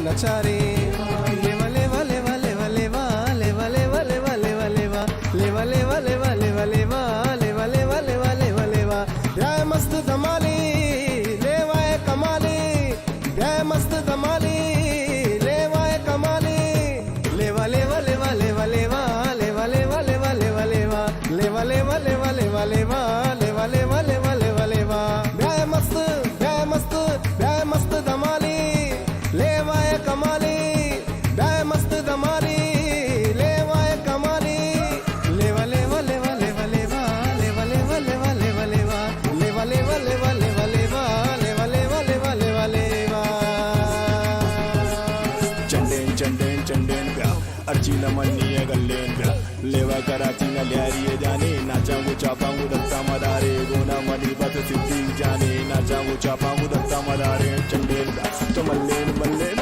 नचा रे लेवा लेवा लेवा लेवा लेवा लेवा लेवा लेवा लेवा लेवा लेवा लेवा लेवा लेवा लेवा लेवा लेवा लेवा लेवा या मस्त धमाली लेवा कमाली या मस्त धमाली लेवा कमाली लेवा लेवा लेवा लेवा लेवा लेवा लेवा लेवा लेवा लेवा लेवा लेवा लेवा लेवा लेवा लेवा लेवा लेवा लेवा या मस्त धमाली लेवा कमाली या मस्त धमाली लेवा कमाली लेवा लेवा लेवा लेवा लेवा लेवा लेवा लेवा लेवा लेवा लेवा लेवा लेवा लेवा लेवा लेवा लेवा लेवा लेवा चंडेन चंडेन चंडेन प्या अर्चीला मन्नी गल्लेन प्या लेवा कराची न ल्यारिये जाने नाचा मुचा पांगु दत्ता मदारे गोना मनी बत सिद्धि जाने नाचा मुचा पांगु दत्ता मदारे चंडेन प्या तो मल्लेन मल्लेन